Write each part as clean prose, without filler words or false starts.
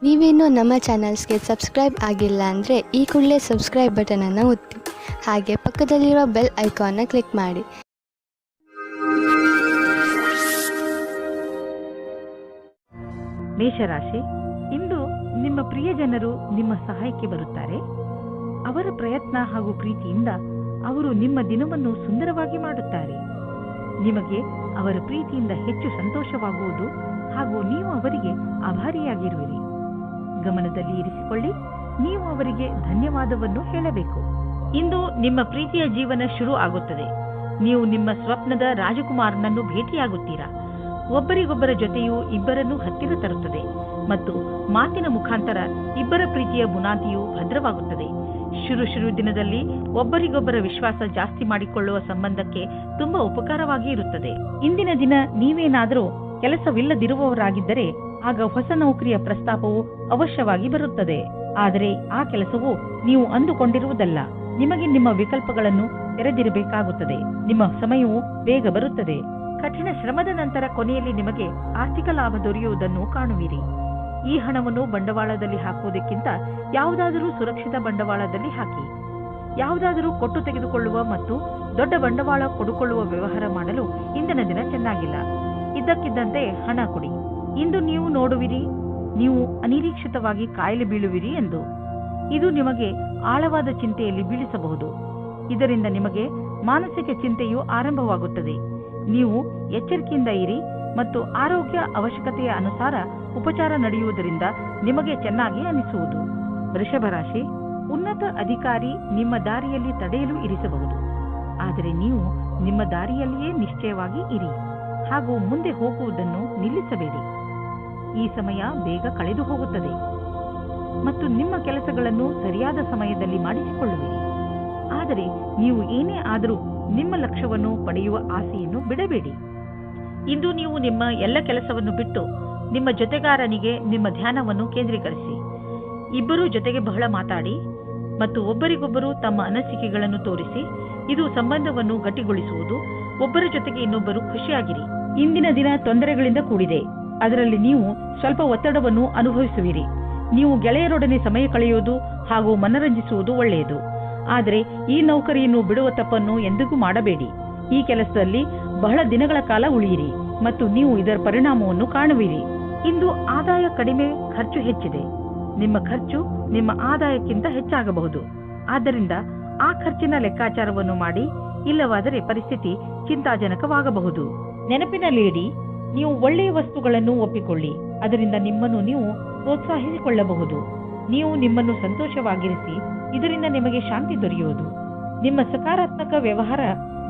ನೀವೇನೂ ನಮ್ಮ ಚಾನಲ್ಸ್ಗೆ ಸಬ್ಸ್ಕ್ರೈಬ್ ಆಗಿಲ್ಲ ಅಂದರೆ ಈ ಕೂಡಲೇ ಸಬ್ಸ್ಕ್ರೈಬ್ ಬಟನನ್ನು ಒತ್ತಿ, ಹಾಗೆ ಪಕ್ಕದಲ್ಲಿರುವ ಬೆಲ್ ಐಕಾನ್ನ ಕ್ಲಿಕ್ ಮಾಡಿ. ಮೇಷರಾಶಿ, ಇಂದು ನಿಮ್ಮ ಪ್ರಿಯಜನರು ನಿಮ್ಮ ಸಹಾಯಕ್ಕೆ ಬರುತ್ತಾರೆ. ಅವರ ಪ್ರಯತ್ನ ಹಾಗೂ ಪ್ರೀತಿಯಿಂದ ಅವರು ನಿಮ್ಮ ದಿನವನ್ನು ಸುಂದರವಾಗಿ ಮಾಡುತ್ತಾರೆ. ನಿಮಗೆ ಅವರ ಪ್ರೀತಿಯಿಂದ ಹೆಚ್ಚು ಸಂತೋಷವಾಗುವುದು ಹಾಗೂ ನೀವು ಅವರಿಗೆ ಆಭಾರಿಯಾಗಿರುವಿರಿ. ಗಮನದಲ್ಲಿ ಇರಿಸಿಕೊಳ್ಳಿ, ನೀವು ಅವರಿಗೆ ಧನ್ಯವಾದವನ್ನು ಹೇಳಬೇಕು. ಇಂದು ನಿಮ್ಮ ಪ್ರೀತಿಯ ಜೀವನ ಶುರು ಆಗುತ್ತದೆ. ನೀವು ನಿಮ್ಮ ಸ್ವಪ್ನದ ರಾಜಕುಮಾರನನ್ನು ಭೇಟಿಯಾಗುತ್ತೀರಾ. ಒಬ್ಬರಿಗೊಬ್ಬರ ಜೊತೆಯು ಇಬ್ಬರನ್ನು ಹತ್ತಿರ ತರುತ್ತದೆ ಮತ್ತು ಮಾತಿನ ಮುಖಾಂತರ ಇಬ್ಬರ ಪ್ರೀತಿಯ ಬುನಾದಿಯು ಭದ್ರವಾಗುತ್ತದೆ. ಶುರು ದಿನದಲ್ಲಿ ಒಬ್ಬರಿಗೊಬ್ಬರ ವಿಶ್ವಾಸ ಜಾಸ್ತಿ ಮಾಡಿಕೊಳ್ಳುವ ಸಂಬಂಧಕ್ಕೆ ತುಂಬಾ ಉಪಕಾರವಾಗಿ ಇರುತ್ತದೆ. ಇಂದಿನ ದಿನ ನೀವೇನಾದರೂ ಕೆಲಸವಿಲ್ಲದಿರುವವರಾಗಿದ್ದರೆ ಆಗ ಹೊಸ ನೌಕರಿಯ ಪ್ರಸ್ತಾಪವು ಅವಶ್ಯವಾಗಿ ಬರುತ್ತದೆ. ಆದರೆ ಆ ಕೆಲಸವು ನೀವು ಅಂದುಕೊಂಡಿರುವುದಲ್ಲ. ನಿಮಗೆ ನಿಮ್ಮ ವಿಕಲ್ಪಗಳನ್ನು ತೆರೆದಿರಬೇಕಾಗುತ್ತದೆ. ನಿಮ್ಮ ಸಮಯವು ಬೇಗ ಬರುತ್ತದೆ. ಕಠಿಣ ಶ್ರಮದ ನಂತರ ಕೊನೆಯಲ್ಲಿ ನಿಮಗೆ ಆರ್ಥಿಕ ಲಾಭ ದೊರೆಯುವುದನ್ನು ಕಾಣುವಿರಿ. ಈ ಹಣವನ್ನು ಬಂಡವಾಳದಲ್ಲಿ ಹಾಕುವುದಕ್ಕಿಂತ ಯಾವುದಾದರೂ ಸುರಕ್ಷಿತ ಬಂಡವಾಳದಲ್ಲಿ ಹಾಕಿ. ಯಾವುದಾದರೂ ಕೊಟ್ಟು ತೆಗೆದುಕೊಳ್ಳುವ ಮತ್ತು ದೊಡ್ಡ ಬಂಡವಾಳ ಕೊಡುಕೊಳ್ಳುವ ವ್ಯವಹಾರ ಮಾಡಲು ಇಂದಿನ ದಿನ ಚೆನ್ನಾಗಿಲ್ಲ. ಇದ್ದಕ್ಕಿದ್ದಂತೆ ಹಣ ಕೊಡಿ. ಇಂದು ನೀವು ನೋಡುವಿರಿ, ನೀವು ಅನಿರೀಕ್ಷಿತವಾಗಿ ಕಾಯಿಲೆ ಬೀಳುವಿರಿ ಎಂದು. ಇದು ನಿಮಗೆ ಆಳವಾದ ಚಿಂತೆಯಲ್ಲಿ ಬೀಳಿಸಬಹುದು. ಇದರಿಂದ ನಿಮಗೆ ಮಾನಸಿಕ ಚಿಂತೆಯು ಆರಂಭವಾಗುತ್ತದೆ. ನೀವು ಎಚ್ಚರಿಕೆಯಿಂದ ಇರಿ ಮತ್ತು ಆರೋಗ್ಯ ಅವಶ್ಯಕತೆಯ ಅನುಸಾರ ಉಪಚಾರ ನಡೆಯುವುದರಿಂದ ನಿಮಗೆ ಚೆನ್ನಾಗಿ ಅನಿಸುವುದು. ವೃಷಭ ರಾಶಿ, ಉನ್ನತ ಅಧಿಕಾರಿ ನಿಮ್ಮ ದಾರಿಯಲ್ಲಿ ತಡೆಯಲು ಇರಿಸಬಹುದು. ಆದರೆ ನೀವು ನಿಮ್ಮ ದಾರಿಯಲ್ಲಿಯೇ ನಿಶ್ಚಯವಾಗಿ ಇರಿ ಹಾಗೂ ಮುಂದೆ ಹೋಗುವುದನ್ನು ನಿಲ್ಲಿಸಬೇಡಿ. ಈ ಸಮಯ ಬೇಗ ಕಳೆದು ಹೋಗುತ್ತದೆ ಮತ್ತು ನಿಮ್ಮ ಕೆಲಸಗಳನ್ನು ಸರಿಯಾದ ಸಮಯದಲ್ಲಿ ಮಾಡಿಸಿಕೊಳ್ಳುವಿರಿ. ಆದರೆ ನೀವು ಏನೇ ಆದರೂ ನಿಮ್ಮ ಲಕ್ಷ್ಯವನ್ನು ಪಡೆಯುವ ಆಸೆಯನ್ನು ಬಿಡಬೇಡಿ. ಇಂದು ನೀವು ನಿಮ್ಮ ಎಲ್ಲ ಕೆಲಸವನ್ನು ಬಿಟ್ಟು ನಿಮ್ಮ ಜೊತೆಗಾರನಿಗೆ ನಿಮ್ಮ ಧ್ಯಾನವನ್ನು ಕೇಂದ್ರೀಕರಿಸಿ. ಇಬ್ಬರೂ ಜೊತೆಗೆ ಬಹಳ ಮಾತಾಡಿ ಮತ್ತು ಒಬ್ಬರಿಗೊಬ್ಬರು ತಮ್ಮ ಅನಿಸಿಕೆಗಳನ್ನು ತೋರಿಸಿ. ಇದು ಸಂಬಂಧವನ್ನು ಗಟ್ಟಿಗೊಳಿಸುವುದು. ಒಬ್ಬರ ಜೊತೆಗೆ ಇನ್ನೊಬ್ಬರು ಖುಷಿಯಾಗಿರಿ. ಇಂದಿನ ದಿನ ತೊಂದರೆಗಳಿಂದ ಕೂಡಿದೆ. ಅದರಲ್ಲಿ ನೀವು ಸ್ವಲ್ಪ ಒತ್ತಡವನ್ನು ಅನುಭವಿಸುವಿರಿ. ನೀವು ಗೆಳೆಯರೊಡನೆ ಸಮಯ ಕಳೆಯುವುದು ಹಾಗೂ ಮನರಂಜಿಸುವುದು ಒಳ್ಳೆಯದು. ಆದರೆ ಈ ನೌಕರಿಯನ್ನು ಬಿಡುವ ತಪ್ಪನ್ನು ಎಂದಿಗೂ ಮಾಡಬೇಡಿ. ಈ ಕೆಲಸದಲ್ಲಿ ಬಹಳ ದಿನಗಳ ಕಾಲ ಉಳಿಯಿರಿ ಮತ್ತು ನೀವು ಇದರ ಪರಿಣಾಮವನ್ನು ಕಾಣುವಿರಿ. ಇಂದು ಆದಾಯ ಕಡಿಮೆ, ಖರ್ಚು ಹೆಚ್ಚಿದೆ. ನಿಮ್ಮ ಖರ್ಚು ನಿಮ್ಮ ಆದಾಯಕ್ಕಿಂತ ಹೆಚ್ಚಾಗಬಹುದು. ಆದ್ದರಿಂದ ಆ ಖರ್ಚಿನ ಲೆಕ್ಕಾಚಾರವನ್ನು ಮಾಡಿ, ಇಲ್ಲವಾದರೆ ಪರಿಸ್ಥಿತಿ ಚಿಂತಾಜನಕವಾಗಬಹುದು. ನೆನಪಿನಲ್ಲಿಡಿ, ನೀವು ಒಳ್ಳೆಯ ವಸ್ತುಗಳನ್ನು ಒಪ್ಪಿಕೊಳ್ಳಿ. ಅದರಿಂದ ನಿಮ್ಮನ್ನು ನೀವು ಪ್ರೋತ್ಸಾಹಿಸಿಕೊಳ್ಳಬಹುದು. ನೀವು ನಿಮ್ಮನ್ನು ಸಂತೋಷವಾಗಿರಿಸಿ, ಇದರಿಂದ ನಿಮಗೆ ಶಾಂತಿ ದೊರೆಯುವುದು. ನಿಮ್ಮ ಸಕಾರಾತ್ಮಕ ವ್ಯವಹಾರ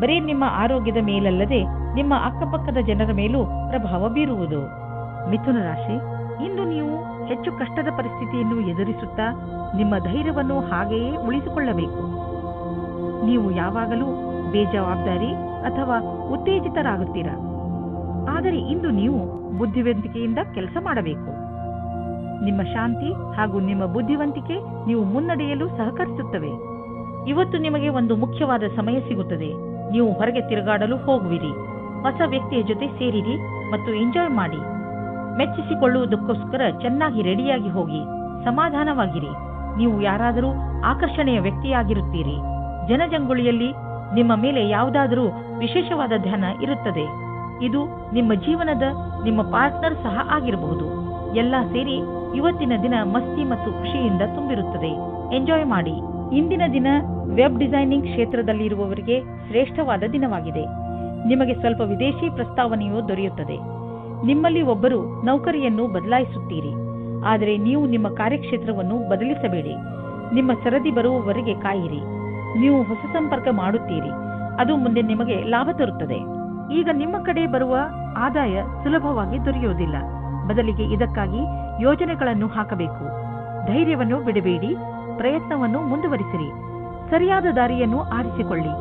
ಬರೀ ನಿಮ್ಮ ಆರೋಗ್ಯದ ಮೇಲಲ್ಲದೆ ನಿಮ್ಮ ಅಕ್ಕಪಕ್ಕದ ಜನರ ಮೇಲೂ ಪ್ರಭಾವ ಬೀರುವುದು. ಮಿಥುನ ರಾಶಿ, ಇಂದು ನೀವು ಹೆಚ್ಚು ಕಷ್ಟದ ಪರಿಸ್ಥಿತಿಯನ್ನು ಎದುರಿಸುತ್ತಾ ನಿಮ್ಮ ಧೈರ್ಯವನ್ನು ಹಾಗೆಯೇ ಉಳಿಸಿಕೊಳ್ಳಬೇಕು. ನೀವು ಯಾವಾಗಲೂ ಬೇಜವಾಬ್ದಾರಿ ಅಥವಾ ಉತ್ತೇಜಿತರಾಗುತ್ತೀರಾ. ಆದರೆ ಇಂದು ನೀವು ಬುದ್ಧಿವಂತಿಕೆಯಿಂದ ಕೆಲಸ ಮಾಡಬೇಕು. ನಿಮ್ಮ ಶಾಂತಿ ಹಾಗೂ ನಿಮ್ಮ ಬುದ್ಧಿವಂತಿಕೆ ನೀವು ಮುನ್ನಡೆಯಲು ಸಹಕರಿಸುತ್ತವೆ. ಇವತ್ತು ನಿಮಗೆ ಒಂದು ಮುಖ್ಯವಾದ ಸಮಯ ಸಿಗುತ್ತದೆ. ನೀವು ಹೊರಗೆ ತಿರುಗಾಡಲು ಹೋಗುವಿರಿ. ಹೊಸ ವ್ಯಕ್ತಿಯ ಜೊತೆ ಸೇರಿರಿ ಮತ್ತು ಎಂಜಾಯ್ ಮಾಡಿ. ಮೆಚ್ಚಿಸಿಕೊಳ್ಳುವುದಕ್ಕೋಸ್ಕರ ಚೆನ್ನಾಗಿ ರೆಡಿಯಾಗಿ ಹೋಗಿ. ಸಮಾಧಾನವಾಗಿರಿ. ನೀವು ಯಾರಾದರೂ ಆಕರ್ಷಣೆಯ ವ್ಯಕ್ತಿಯಾಗಿರುತ್ತೀರಿ. ಜನಜಂಗುಳಿಯಲ್ಲಿ ನಿಮ್ಮ ಮೇಲೆ ಯಾವುದಾದರೂ ವಿಶೇಷವಾದ ಧ್ಯಾನ ಇರುತ್ತದೆ. ಇದು ನಿಮ್ಮ ಜೀವನದ ನಿಮ್ಮ ಪಾರ್ಟ್ನರ್ ಸಹ ಆಗಿರಬಹುದು. ಎಲ್ಲ ಸೇರಿ ಇವತ್ತಿನ ದಿನ ಮಸ್ತಿ ಮತ್ತು ಖುಷಿಯಿಂದ ತುಂಬಿರುತ್ತದೆ. ಎಂಜಾಯ್ ಮಾಡಿ. ಇಂದಿನ ದಿನ ವೆಬ್ ಡಿಸೈನಿಂಗ್ ಕ್ಷೇತ್ರದಲ್ಲಿರುವವರಿಗೆ ಶ್ರೇಷ್ಠವಾದ ದಿನವಾಗಿದೆ. ನಿಮಗೆ ಸ್ವಲ್ಪ ವಿದೇಶಿ ಪ್ರಸ್ತಾವನೆಯು ದೊರೆಯುತ್ತದೆ. ನಿಮ್ಮಲ್ಲಿ ಒಬ್ಬರು ನೌಕರಿಯನ್ನು ಬದಲಾಯಿಸುತ್ತೀರಿ. ಆದರೆ ನೀವು ನಿಮ್ಮ ಕಾರ್ಯಕ್ಷೇತ್ರವನ್ನು ಬದಲಿಸಬೇಡಿ. ನಿಮ್ಮ ಸರದಿ ಬರುವವರೆಗೆ ಕಾಯಿರಿ. ನೀವು ಹೊಸ ಸಂಪರ್ಕ ಮಾಡುತ್ತೀರಿ. ಅದು ಮುಂದೆ ನಿಮಗೆ ಲಾಭ ತರುತ್ತದೆ. ಈಗ ನಿಮ್ಮ ಕಡೆ ಬರುವ ಆದಾಯ ಸುಲಭವಾಗಿ ದೊರೆಯುವುದಿಲ್ಲ. ಬದಲಿಗೆ ಇದಕ್ಕಾಗಿ ಯೋಜನೆಗಳನ್ನು ಹಾಕಬೇಕು. ಧೈರ್ಯವನ್ನು ಬಿಡಬೇಡಿ. ಪ್ರಯತ್ನವನ್ನು ಮುಂದುವರಿಸಿರಿ. ಸರಿಯಾದ ದಾರಿಯನ್ನು ಆರಿಸಿಕೊಳ್ಳಿ.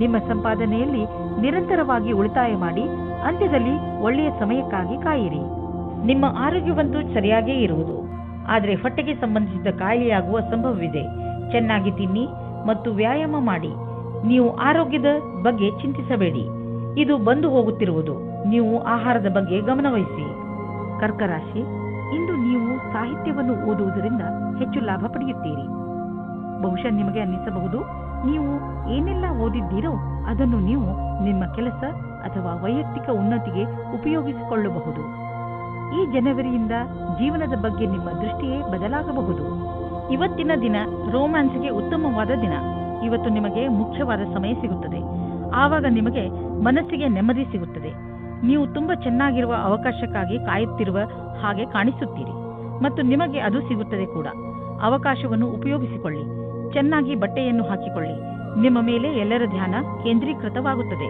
ನಿಮ್ಮ ಸಂಪಾದನೆಯಲ್ಲಿ ನಿರಂತರವಾಗಿ ಉಳಿತಾಯ ಮಾಡಿ. ಅಂತ್ಯದಲ್ಲಿ ಒಳ್ಳೆಯ ಸಮಯಕ್ಕಾಗಿ ಕಾಯಿರಿ. ನಿಮ್ಮ ಆರೋಗ್ಯವಂತೂ ಸರಿಯಾಗೇ ಇರುವುದು. ಆದರೆ ಹೊಟ್ಟೆಗೆ ಸಂಬಂಧಿಸಿದ ಕಾಯಿಲೆಯಾಗುವ ಸಂಭವವಿದೆ. ಚೆನ್ನಾಗಿ ತಿನ್ನಿ ಮತ್ತು ವ್ಯಾಯಾಮ ಮಾಡಿ. ನೀವು ಆರೋಗ್ಯದ ಬಗ್ಗೆ ಚಿಂತಿಸಬೇಡಿ. ಇದು ಬಂದು ಹೋಗುತ್ತಿರುವುದು. ನೀವು ಆಹಾರದ ಬಗ್ಗೆ ಗಮನವಹಿಸಿ. ಕರ್ಕ ರಾಶಿ, ಇಂದು ನೀವು ಸಾಹಿತ್ಯವನ್ನು ಓದುವುದರಿಂದ ಹೆಚ್ಚು ಲಾಭ ಪಡೆಯುತ್ತೀರಿ. ಬಹುಶಃ ನಿಮಗೆ ಅನ್ನಿಸಬಹುದು, ನೀವು ಏನೆಲ್ಲ ಓದಿದ್ದೀರೋ ಅದನ್ನು ನೀವು ನಿಮ್ಮ ಕೆಲಸ ಅಥವಾ ವೈಯಕ್ತಿಕ ಉನ್ನತಿಗೆ ಉಪಯೋಗಿಸಿಕೊಳ್ಳಬಹುದು. ಈ ಜನವರಿಯಿಂದ ಜೀವನದ ಬಗ್ಗೆ ನಿಮ್ಮ ದೃಷ್ಟಿಯೇ ಬದಲಾಗಬಹುದು. ಇವತ್ತಿನ ದಿನ ರೋಮ್ಯಾನ್ಸ್ಗೆ ಉತ್ತಮವಾದ ದಿನ. ಇವತ್ತು ನಿಮಗೆ ಮುಖ್ಯವಾದ ಸಮಯ ಸಿಗುತ್ತದೆ. ಆವಾಗ ನಿಮಗೆ ಮನಸ್ಸಿಗೆ ನೆಮ್ಮದಿ ಸಿಗುತ್ತದೆ. ನೀವು ತುಂಬಾ ಚೆನ್ನಾಗಿರುವ ಅವಕಾಶಕ್ಕಾಗಿ ಕಾಯುತ್ತಿರುವ ಹಾಗೆ ಕಾಣಿಸುತ್ತೀರಿ ಮತ್ತು ನಿಮಗೆ ಅದು ಸಿಗುತ್ತದೆ ಕೂಡ. ಅವಕಾಶವನ್ನು ಉಪಯೋಗಿಸಿಕೊಳ್ಳಿ. ಚೆನ್ನಾಗಿ ಬಟ್ಟೆಯನ್ನು ಹಾಕಿಕೊಳ್ಳಿ. ನಿಮ್ಮ ಮೇಲೆ ಎಲ್ಲರ ಧ್ಯಾನ ಕೇಂದ್ರೀಕೃತವಾಗುತ್ತದೆ.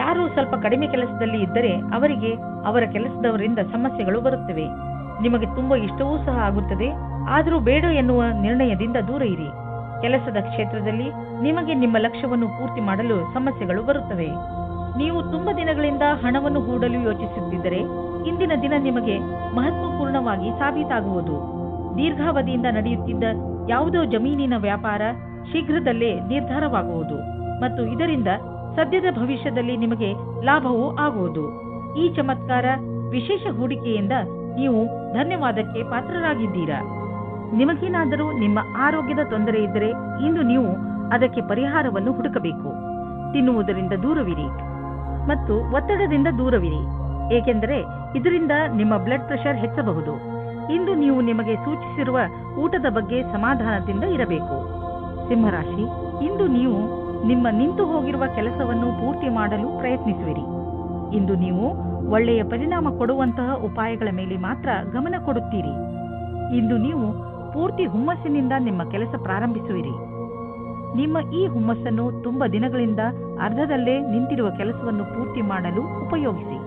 ಯಾರು ಸ್ವಲ್ಪ ಕಡಿಮೆ ಕೆಲಸದಲ್ಲಿ ಇದ್ದರೆ ಅವರಿಗೆ ಅವರ ಕೆಲಸದವರಿಂದ ಸಮಸ್ಯೆಗಳು ಬರುತ್ತವೆ. ನಿಮಗೆ ತುಂಬಾ ಇಷ್ಟವೂ ಸಹ ಆಗುತ್ತದೆ. ಆದರೂ ಬೇಡ ಎನ್ನುವ ನಿರ್ಣಯದಿಂದ ದೂರ ಇರಿ. ಕೆಲಸದ ಕ್ಷೇತ್ರದಲ್ಲಿ ನಿಮಗೆ ನಿಮ್ಮ ಲಕ್ಷ್ಯವನ್ನು ಪೂರ್ತಿ ಮಾಡಲು ಸಮಸ್ಯೆಗಳು ಬರುತ್ತವೆ. ನೀವು ತುಂಬಾ ದಿನಗಳಿಂದ ಹಣವನ್ನು ಹೂಡಲು ಯೋಚಿಸುತ್ತಿದ್ದರೆ ಇಂದಿನ ದಿನ ನಿಮಗೆ ಮಹತ್ವಪೂರ್ಣವಾಗಿ ಸಾಬೀತಾಗುವುದು. ದೀರ್ಘಾವಧಿಯಿಂದ ನಡೆಯುತ್ತಿದ್ದ ಯಾವುದೋ ಜಮೀನಿನ ವ್ಯಾಪಾರ ಶೀಘ್ರದಲ್ಲೇ ನಿರ್ಧಾರವಾಗುವುದು ಮತ್ತು ಇದರಿಂದ ಸದ್ಯದ ಭವಿಷ್ಯದಲ್ಲಿ ನಿಮಗೆ ಲಾಭವೂ ಆಗುವುದು. ಈ ಚಮತ್ಕಾರ ವಿಶೇಷ ಹೂಡಿಕೆಯಿಂದ ನೀವು ಧನ್ಯವಾದಕ್ಕೆ ಪಾತ್ರರಾಗಿದ್ದೀರಾ. ನಿಮಗೇನಾದರೂ ನಿಮ್ಮ ಆರೋಗ್ಯದ ತೊಂದರೆ ಇದ್ದರೆ ಇಂದು ನೀವು ಅದಕ್ಕೆ ಪರಿಹಾರವನ್ನು ಹುಡುಕಬೇಕು. ತಿನ್ನುವುದರಿಂದ ದೂರವಿರಿ ಮತ್ತು ಒತ್ತಡದಿಂದ ದೂರವಿರಿ, ಏಕೆಂದರೆ ಇದರಿಂದ ನಿಮ್ಮ ಬ್ಲಡ್ ಪ್ರೆಷರ್ ಹೆಚ್ಚಬಹುದು. ಇಂದು ನೀವು ನಿಮಗೆ ಸೂಚಿಸಿರುವ ಊಟದ ಬಗ್ಗೆ ಸಮಾಧಾನದಿಂದ ಇರಬೇಕು. ಸಿಂಹರಾಶಿ, ಇಂದು ನೀವು ನಿಮ್ಮ ನಿಂತು ಹೋಗಿರುವ ಕೆಲಸವನ್ನು ಪೂರ್ತಿ ಮಾಡಲು ಪ್ರಯತ್ನಿಸುವಿರಿ. ಇಂದು ನೀವು ಒಳ್ಳೆಯ ಪರಿಣಾಮ ಕೊಡುವಂತಹ ಉಪಾಯಗಳ ಮೇಲೆ ಮಾತ್ರ ಗಮನ ಕೊಡುತ್ತೀರಿ. ಇಂದು ನೀವು ಪೂರ್ತಿ ಹುಮ್ಮಸ್ಸಿನಿಂದ ನಿಮ್ಮ ಕೆಲಸ ಪ್ರಾರಂಭಿಸುವಿರಿ. ನಿಮ್ಮ ಈ ಹುಮ್ಮಸ್ಸನ್ನು ತುಂಬಾ ದಿನಗಳಿಂದ ಅರ್ಧದಲ್ಲೇ ನಿಂತಿರುವ ಕೆಲಸವನ್ನು ಪೂರ್ತಿ ಮಾಡಲು ಉಪಯೋಗಿಸಿ.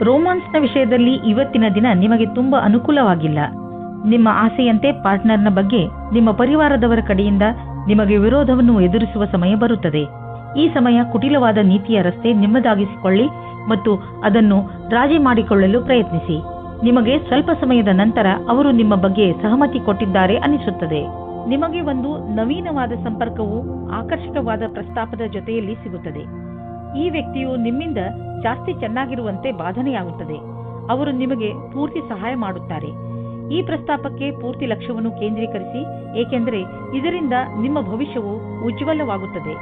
ರೋಮಾನ್ಸ್ನ ವಿಷಯದಲ್ಲಿ ಇವತ್ತಿನ ದಿನ ನಿಮಗೆ ತುಂಬಾ ಅನುಕೂಲವಾಗಿಲ್ಲ. ನಿಮ್ಮ ಆಸೆಯಂತೆ ಪಾರ್ಟ್ನರ್ನ ಬಗ್ಗೆ ನಿಮ್ಮ ಪರಿವಾರದವರ ಕಡೆಯಿಂದ ನಿಮಗೆ ವಿರೋಧವನ್ನು ಎದುರಿಸುವ ಸಮಯ ಬರುತ್ತದೆ. ಈ ಸಮಯ ಕುಟಿಲವಾದ ನೀತಿಯ ರಸ್ತೆ ನಿಮ್ಮದಾಗಿಸಿಕೊಳ್ಳಿ ಮತ್ತು ಅದನ್ನು ರಾಜಿ ಮಾಡಿಕೊಳ್ಳಲು ಪ್ರಯತ್ನಿಸಿ. ನಿಮಗೆ ಸ್ವಲ್ಪ ಸಮಯದ ನಂತರ ಅವರು ನಿಮ್ಮ ಬಗ್ಗೆ ಸಹಮತಿ ಕೊಟ್ಟಿದ್ದಾರೆ ಅನಿಸುತ್ತದೆ. ನಿಮಗೆ ಒಂದು ನವೀನವಾದ ಸಂಪರ್ಕವು ಆಕರ್ಷಕವಾದ ಪ್ರಸ್ತಾಪದ ಜೊತೆಯಲ್ಲಿ ಸಿಗುತ್ತದೆ. ಈ ವ್ಯಕ್ತಿಯು ನಿಮ್ಮಿಂದ ಜಾಸ್ತಿ ಚೆನ್ನಾಗಿರುವಂತೆ ಬಾಧನೆಯಾಗುತ್ತದೆ. ಅವರು ನಿಮಗೆ ಪೂರ್ತಿ ಸಹಾಯ ಮಾಡುತ್ತಾರೆ. ಈ ಪ್ರಸ್ತಾಪಕ್ಕೆ ಪೂರ್ತಿ ಲಕ್ಷ್ಯವನ್ನು ಕೇಂದ್ರೀಕರಿಸಿ, ಏಕೆಂದರೆ ಇದರಿಂದ ನಿಮ್ಮ ಭವಿಷ್ಯವು ಉಜ್ವಲವಾಗುತ್ತದೆ.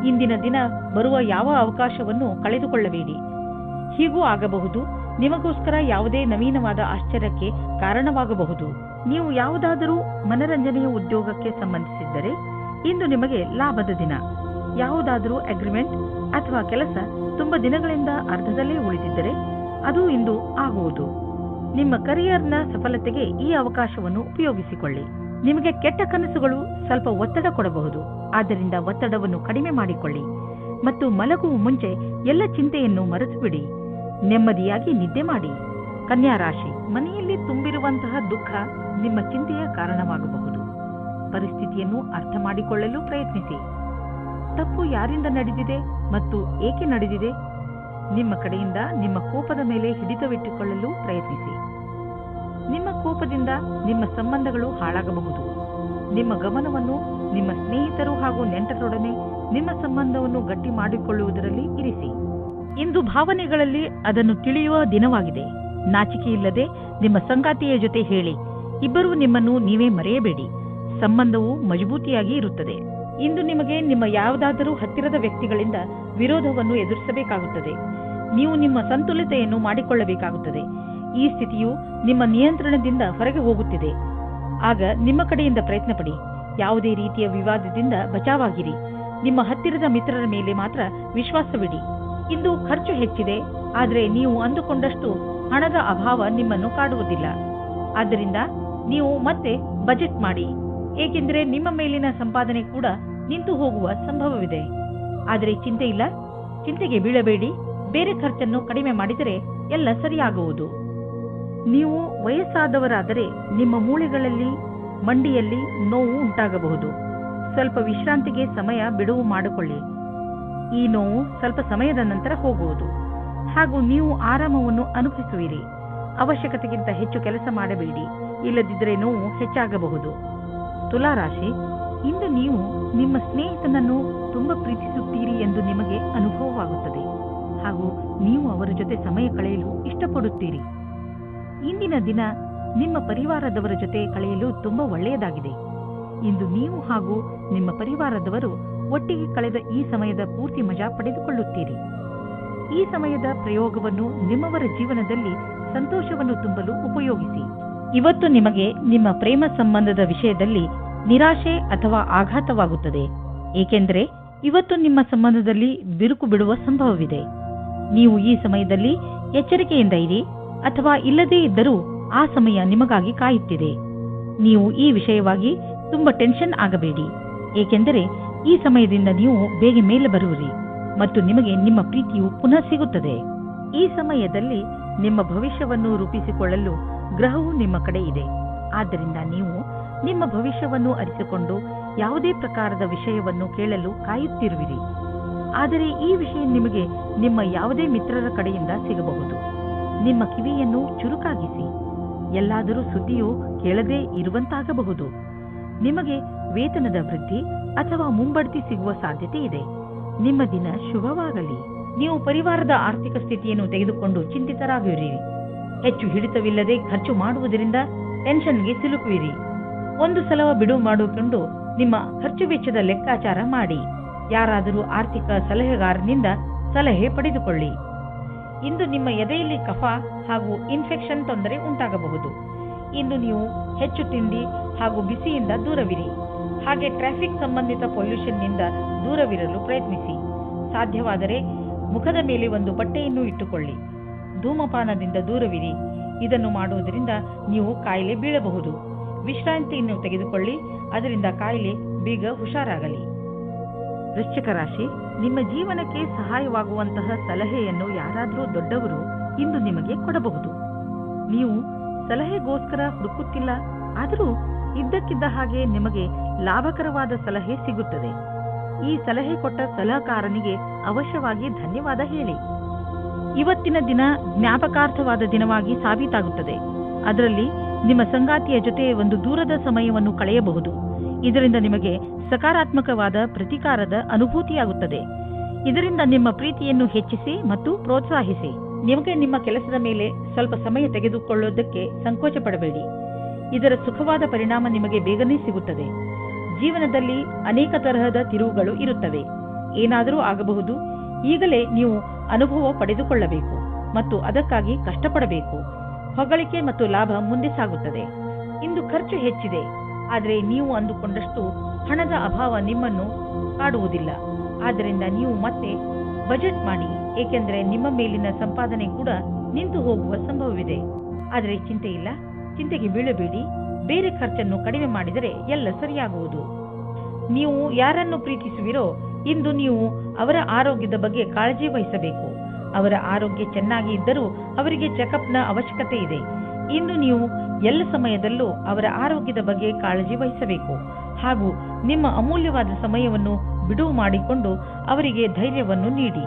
ಇಂದಿನ ದಿನ ಬರುವ ಯಾವ ಅವಕಾಶವನ್ನು ಕಳೆದುಕೊಳ್ಳಬೇಡಿ. ಹೀಗೂ ಆಗಬಹುದು, ನಿಮಗೋಸ್ಕರ ಯಾವುದೇ ನವೀನವಾದ ಆಶ್ಚರ್ಯಕ್ಕೆ ಕಾರಣವಾಗಬಹುದು. ನೀವು ಯಾವುದಾದರೂ ಮನರಂಜನೆಯ ಉದ್ಯೋಗಕ್ಕೆ ಸಂಬಂಧಿಸಿದ್ದರೆ ಇಂದು ನಿಮಗೆ ಲಾಭದ ದಿನ. ಯಾವುದಾದರೂ ಅಗ್ರಿಮೆಂಟ್ ಅಥವಾ ಕೆಲಸ ತುಂಬಾ ದಿನಗಳಿಂದ ಅರ್ಧದಲ್ಲೇ ಉಳಿದಿದ್ದರೆ ಅದು ಇಂದು ಆಗುವುದು. ನಿಮ್ಮ ಕರಿಯರ್ನ ಸಫಲತೆಗೆ ಈ ಅವಕಾಶವನ್ನು ಉಪಯೋಗಿಸಿಕೊಳ್ಳಿ. ನಿಮಗೆ ಕೆಟ್ಟ ಕನಸುಗಳು ಸ್ವಲ್ಪ ಒತ್ತಡ ಕೊಡಬಹುದು. ಆದ್ದರಿಂದ ಒತ್ತಡವನ್ನು ಕಡಿಮೆ ಮಾಡಿಕೊಳ್ಳಿ ಮತ್ತು ಮಲಗುವ ಮುಂಚೆ ಎಲ್ಲ ಚಿಂತೆಯನ್ನು ಮರೆತುಬಿಡಿ. ನೆಮ್ಮದಿಯಾಗಿ ನಿದ್ದೆ ಮಾಡಿ. ಕನ್ಯಾ ರಾಶಿ, ಮನೆಯಲ್ಲಿ ತುಂಬಿರುವಂತಹ ದುಃಖ ನಿಮ್ಮ ಚಿಂತೆಯ ಕಾರಣವಾಗಬಹುದು. ಪರಿಸ್ಥಿತಿಯನ್ನು ಅರ್ಥ ಮಾಡಿಕೊಳ್ಳಲು ಪ್ರಯತ್ನಿಸಿ. ತಪ್ಪು ಯಾರಿಂದ ನಡೆದಿದೆ ಮತ್ತು ಏಕೆ ನಡೆದಿದೆ? ನಿಮ್ಮ ಕಡೆಯಿಂದ ನಿಮ್ಮ ಕೋಪದ ಮೇಲೆ ಹಿಡಿತವಿಟ್ಟುಕೊಳ್ಳಲು ಪ್ರಯತ್ನಿಸಿ. ನಿಮ್ಮ ಕೋಪದಿಂದ ನಿಮ್ಮ ಸಂಬಂಧಗಳು ಹಾಳಾಗಬಹುದು. ನಿಮ್ಮ ಗಮನವನ್ನು ನಿಮ್ಮ ಸ್ನೇಹಿತರು ಹಾಗೂ ನೆಂಟರೊಡನೆ ನಿಮ್ಮ ಸಂಬಂಧವನ್ನು ಗಟ್ಟಿ ಮಾಡಿಕೊಳ್ಳುವುದರಲ್ಲಿ ಇರಿಸಿ. ಇಂದು ಭಾವನೆಗಳಲ್ಲಿ ಅದನ್ನು ತಿಳಿಯುವ ದಿನವಾಗಿದೆ. ನಾಚಿಕೆಯಿಲ್ಲದೆ ನಿಮ್ಮ ಸಂಗಾತಿಯ ಜೊತೆ ಹೇಳಿ. ಇಬ್ಬರೂ ನಿಮ್ಮನ್ನು ನೀವೇ ಮರೆಯಬೇಡಿ. ಸಂಬಂಧವು ಮಜಬೂತಿಯಾಗಿ ಇರುತ್ತದೆ. ಇಂದು ನಿಮಗೆ ನಿಮ್ಮ ಯಾವುದಾದರೂ ಹತ್ತಿರದ ವ್ಯಕ್ತಿಗಳಿಂದ ವಿರೋಧವನ್ನು ಎದುರಿಸಬೇಕಾಗುತ್ತದೆ. ನೀವು ನಿಮ್ಮ ಸಂತುಲಿತೆಯನ್ನು ಮಾಡಿಕೊಳ್ಳಬೇಕಾಗುತ್ತದೆ. ಈ ಸ್ಥಿತಿಯು ನಿಮ್ಮ ನಿಯಂತ್ರಣದಿಂದ ಹೊರಗೆ ಹೋಗುತ್ತಿದೆ. ಆಗ ನಿಮ್ಮ ಕಡೆಯಿಂದ ಪ್ರಯತ್ನ ಪಡಿ. ಯಾವುದೇ ರೀತಿಯ ವಿವಾದದಿಂದ ಬಚಾವಾಗಿರಿ. ನಿಮ್ಮ ಹತ್ತಿರದ ಮಿತ್ರರ ಮೇಲೆ ಮಾತ್ರ ವಿಶ್ವಾಸವಿಡಿ. ಇಂದು ಖರ್ಚು ಹೆಚ್ಚಿದೆ, ಆದರೆ ನೀವು ಅಂದುಕೊಂಡಷ್ಟು ಹಣದ ಅಭಾವ ನಿಮ್ಮನ್ನು ಕಾಡುವುದಿಲ್ಲ. ಆದ್ದರಿಂದ ನೀವು ಮತ್ತೆ ಬಜೆಟ್ ಮಾಡಿ, ಏಕೆಂದರೆ ನಿಮ್ಮ ಮೇಲಿನ ಸಂಪಾದನೆ ಕೂಡ ನಿಂತು ಹೋಗುವ ಸಂಭವವಿದೆ. ಆದರೆ ಚಿಂತೆ ಇಲ್ಲ, ಚಿಂತೆಗೆ ಬೀಳಬೇಡಿ. ಬೇರೆ ಖರ್ಚನ್ನು ಕಡಿಮೆ ಮಾಡಿದರೆ ಎಲ್ಲ ಸರಿಯಾಗುವುದು. ನೀವು ವಯಸ್ಸಾದವರಾದರೆ ನಿಮ್ಮ ಮೂಳೆಗಳಲ್ಲಿ ಮಂಡಿಯಲ್ಲಿ ನೋವು ಉಂಟಾಗಬಹುದು. ಸ್ವಲ್ಪ ವಿಶ್ರಾಂತಿಗೆ ಸಮಯ ಬಿಡುವು ಮಾಡಿಕೊಳ್ಳಿ. ಈ ನೋವು ಸ್ವಲ್ಪ ಸಮಯದ ನಂತರ ಹೋಗುವುದು ಹಾಗೂ ನೀವು ಆರಾಮವನ್ನು ಅನುಭವಿಸುವಿರಿ. ಅವಶ್ಯಕತೆಗಿಂತ ಹೆಚ್ಚು ಕೆಲಸ ಮಾಡಬೇಡಿ, ಇಲ್ಲದಿದ್ದರೆ ನೋವು ಹೆಚ್ಚಾಗಬಹುದು. ತುಲಾರಾಶಿ, ಇಂದು ನೀವು ನಿಮ್ಮ ಸ್ನೇಹಿತನನ್ನು ತುಂಬಾ ಪ್ರೀತಿಸುತ್ತೀರಿ ಎಂದು ನಿಮಗೆ ಅನುಭವವಾಗುತ್ತದೆ ಹಾಗೂ ನೀವು ಅವರ ಜೊತೆ ಸಮಯ ಕಳೆಯಲು ಇಷ್ಟಪಡುತ್ತೀರಿ. ಇಂದಿನ ದಿನ ನಿಮ್ಮ ಪರಿವಾರದವರ ಜೊತೆ ಕಳೆಯಲು ತುಂಬಾ ಒಳ್ಳೆಯದಾಗಿದೆ. ಇಂದು ನೀವು ಹಾಗೂ ನಿಮ್ಮ ಪರಿವಾರದವರು ಒಟ್ಟಿಗೆ ಕಳೆದ ಈ ಸಮಯದ ಪೂರ್ತಿ ಮಜಾ ಪಡೆದುಕೊಳ್ಳುತ್ತೀರಿ. ಈ ಸಮಯದ ಪ್ರಯೋಗವನ್ನು ನಿಮ್ಮವರ ಜೀವನದಲ್ಲಿ ಸಂತೋಷವನ್ನು ತುಂಬಲು ಉಪಯೋಗಿಸಿ. ಇವತ್ತು ನಿಮಗೆ ನಿಮ್ಮ ಪ್ರೇಮ ಸಂಬಂಧದ ವಿಷಯದಲ್ಲಿ ನಿರಾಶೆ ಅಥವಾ ಆಘಾತವಾಗುತ್ತದೆ, ಏಕೆಂದರೆ ಇವತ್ತು ನಿಮ್ಮ ಸಂಬಂಧದಲ್ಲಿ ಬಿರುಕು ಬಿಡುವ ಸಂಭವವಿದೆ. ನೀವು ಈ ಸಮಯದಲ್ಲಿ ಎಚ್ಚರಿಕೆಯಿಂದ ಇರಿ, ಅಥವಾ ಇಲ್ಲದೇ ಇದ್ದರೂ ಆ ಸಮಯ ನಿಮಗಾಗಿ ಕಾಯುತ್ತಿದೆ. ನೀವು ಈ ವಿಷಯವಾಗಿ ತುಂಬಾ ಟೆನ್ಷನ್ ಆಗಬೇಡಿ, ಏಕೆಂದರೆ ಈ ಸಮಯದಿಂದ ನೀವು ಬೇಗ ಮೇಲೆ ಬರುವಿರಿ ಮತ್ತು ನಿಮಗೆ ನಿಮ್ಮ ಪ್ರೀತಿಯು ಪುನಃ ಸಿಗುತ್ತದೆ. ಈ ಸಮಯದಲ್ಲಿ ನಿಮ್ಮ ಭವಿಷ್ಯವನ್ನು ರೂಪಿಸಿಕೊಳ್ಳಲು ಗ್ರಹವು ನಿಮ್ಮ ಕಡೆ ಇದೆ. ಆದ್ದರಿಂದ ನೀವು ನಿಮ್ಮ ಭವಿಷ್ಯವನ್ನು ಅರಿತುಕೊಂಡು ಯಾವುದೇ ಪ್ರಕಾರದ ವಿಷಯವನ್ನು ಕೇಳಲು ಕಾಯುತ್ತಿರುವಿರಿ. ಆದರೆ ಈ ವಿಷಯ ನಿಮಗೆ ನಿಮ್ಮ ಯಾವುದೇ ಮಿತ್ರರ ಕಡೆಯಿಂದ ಸಿಗಬಹುದು. ನಿಮ್ಮ ಕಿವಿಯನ್ನು ಚುರುಕಾಗಿಸಿ, ಎಲ್ಲಾದರೂ ಸುದ್ದಿಯು ಕೇಳದೇ ಇರುವಂತಾಗಬಹುದು. ನಿಮಗೆ ವೇತನದ ವೃದ್ಧಿ ಅಥವಾ ಮುಂಬಡ್ತಿ ಸಿಗುವ ಸಾಧ್ಯತೆ ಇದೆ. ನಿಮ್ಮ ದಿನ ಶುಭವಾಗಲಿ. ನೀವು ಪರಿವಾರದ ಆರ್ಥಿಕ ಸ್ಥಿತಿಯನ್ನು ತೆಗೆದುಕೊಂಡು ಚಿಂತಿತರಾಗಿರಿ. ಹೆಚ್ಚು ಹಿಡಿತವಿಲ್ಲದೆ ಖರ್ಚು ಮಾಡುವುದರಿಂದ ಟೆನ್ಷನ್ಗೆ ಸಿಲುಕುವಿರಿ. ಒಂದು ಸಲ ಬಿಡುವು ಮಾಡಿಕೊಂಡು ನಿಮ್ಮ ಖರ್ಚು ವೆಚ್ಚದ ಲೆಕ್ಕಾಚಾರ ಮಾಡಿ. ಯಾರಾದರೂ ಆರ್ಥಿಕ ಸಲಹೆಗಾರನಿಂದ ಸಲಹೆ ಪಡೆದುಕೊಳ್ಳಿ. ಇಂದು ನಿಮ್ಮ ಎದೆಯಲ್ಲಿ ಕಫ ಹಾಗೂ ಇನ್ಫೆಕ್ಷನ್ ತೊಂದರೆ ಉಂಟಾಗಬಹುದು. ಇಂದು ನೀವು ಹೆಚ್ಚು ತಿಂಡಿ ಹಾಗೂ ಬಿಸಿಯಿಂದ ದೂರವಿರಿ. ಹಾಗೆ ಟ್ರಾಫಿಕ್ ಸಂಬಂಧಿತ ಪೊಲ್ಯೂಷನ್ನಿಂದ ದೂರವಿರಲು ಪ್ರಯತ್ನಿಸಿ. ಸಾಧ್ಯವಾದರೆ ಮುಖದ ಮೇಲೆ ಒಂದು ಬಟ್ಟೆಯನ್ನು ಇಟ್ಟುಕೊಳ್ಳಿ. ಧೂಮಪಾನದಿಂದ ದೂರವಿರಿ. ಇದನ್ನು ಮಾಡುವುದರಿಂದ ನೀವು ಕಾಯಿಲೆ ಬೀಳಬಹುದು. ವಿಶ್ರಾಂತಿಯನ್ನು ತೆಗೆದುಕೊಳ್ಳಿ, ಅದರಿಂದ ಕಾಯಿಲೆ ಬೇಗ ಹುಷಾರಾಗಲಿ. ವೃಶ್ಚಿಕ ರಾಶಿ, ನಿಮ್ಮ ಜೀವನಕ್ಕೆ ಸಹಾಯವಾಗುವಂತಹ ಸಲಹೆಯನ್ನು ಯಾರಾದರೂ ದೊಡ್ಡವರು ಇಂದು ನಿಮಗೆ ಕೊಡಬಹುದು. ನೀವು ಸಲಹೆಗೋಸ್ಕರ ಹುಡುಕುತ್ತಿಲ್ಲ, ಆದರೂ ಇದ್ದಕ್ಕಿದ್ದ ಹಾಗೆ ನಿಮಗೆ ಲಾಭಕರವಾದ ಸಲಹೆ ಸಿಗುತ್ತದೆ. ಈ ಸಲಹೆ ಕೊಟ್ಟ ಸಲಹೆಗಾರನಿಗೆ ಅವಶ್ಯವಾಗಿ ಧನ್ಯವಾದ ಹೇಳಿ. ಇವತ್ತಿನ ದಿನ ಜ್ಞಾಪಕಾರ್ಥವಾದ ದಿನವಾಗಿ ಸಾಬೀತಾಗುತ್ತದೆ. ಅದರಲ್ಲಿ ನಿಮ್ಮ ಸಂಗಾತಿಯ ಜೊತೆ ಒಂದು ದೂರದ ಸಮಯವನ್ನು ಕಳೆಯಬಹುದು. ಇದರಿಂದ ನಿಮಗೆ ಸಕಾರಾತ್ಮಕವಾದ ಪ್ರತಿಕಾರದ ಅನುಭೂತಿಯಾಗುತ್ತದೆ. ಇದರಿಂದ ನಿಮ್ಮ ಪ್ರೀತಿಯನ್ನು ಹೆಚ್ಚಿಸಿ ಮತ್ತು ಪ್ರೋತ್ಸಾಹಿಸಿ. ನಿಮಗೆ ನಿಮ್ಮ ಕೆಲಸದ ಮೇಲೆ ಸ್ವಲ್ಪ ಸಮಯ ತೆಗೆದುಕೊಳ್ಳುವುದಕ್ಕೆ ಸಂಕೋಚ ಪಡಬೇಡಿ. ಇದರ ಸುಖವಾದ ಪರಿಣಾಮ ನಿಮಗೆ ಬೇಗನೆ ಸಿಗುತ್ತದೆ. ಜೀವನದಲ್ಲಿ ಅನೇಕ ತರಹದ ತಿರುವುಗಳು ಇರುತ್ತವೆ. ಏನಾದರೂ ಆಗಬಹುದು. ಈಗಲೇ ನೀವು ಅನುಭವ ಪಡೆದುಕೊಳ್ಳಬೇಕು ಮತ್ತು ಅದಕ್ಕಾಗಿ ಕಷ್ಟಪಡಬೇಕು. ಹೊಗಳಿಕೆ ಮತ್ತು ಲಾಭ ಮುಂದೆ ಸಾಗುತ್ತದೆ. ಇಂದು ಖರ್ಚು ಹೆಚ್ಚಿದೆ, ಆದರೆ ನೀವು ಅಂದುಕೊಂಡಷ್ಟು ಹಣದ ಅಭಾವ ನಿಮ್ಮನ್ನು ಕಾಡುವುದಿಲ್ಲ. ಆದ್ದರಿಂದ ನೀವು ಮತ್ತೆ ಬಜೆಟ್ ಮಾಡಿ, ಏಕೆಂದರೆ ನಿಮ್ಮ ಮೇಲಿನ ಸಂಪಾದನೆ ಕೂಡ ನಿಂತು ಹೋಗುವ ಸಂಭವವಿದೆ. ಆದರೆ ಚಿಂತೆ ಇಲ್ಲ, ಚಿಂತೆಗೆ ಬೀಳಬೇಡಿ. ಬೇರೆ ಖರ್ಚನ್ನು ಕಡಿಮೆ ಮಾಡಿದರೆ ಎಲ್ಲ ಸರಿಯಾಗುವುದು. ನೀವು ಯಾರನ್ನು ಪ್ರೀತಿಸುವಿರೋ ಇಂದು ನೀವು ಅವರ ಆರೋಗ್ಯದ ಬಗ್ಗೆ ಕಾಳಜಿ ವಹಿಸಬೇಕು. ಅವರ ಆರೋಗ್ಯ ಚೆನ್ನಾಗಿ ಇದ್ದರೂ ಅವರಿಗೆ ಚೆಕಪ್ನ ಅವಶ್ಯಕತೆ ಇದೆ. ಇಂದು ನೀವು ಎಲ್ಲ ಸಮಯದಲ್ಲೂ ಅವರ ಆರೋಗ್ಯದ ಬಗ್ಗೆ ಕಾಳಜಿ ವಹಿಸಬೇಕು ಹಾಗೂ ನಿಮ್ಮ ಅಮೂಲ್ಯವಾದ ಸಮಯವನ್ನು ಬಿಡುವು ಮಾಡಿಕೊಂಡು ಅವರಿಗೆ ಧೈರ್ಯವನ್ನು ನೀಡಿ.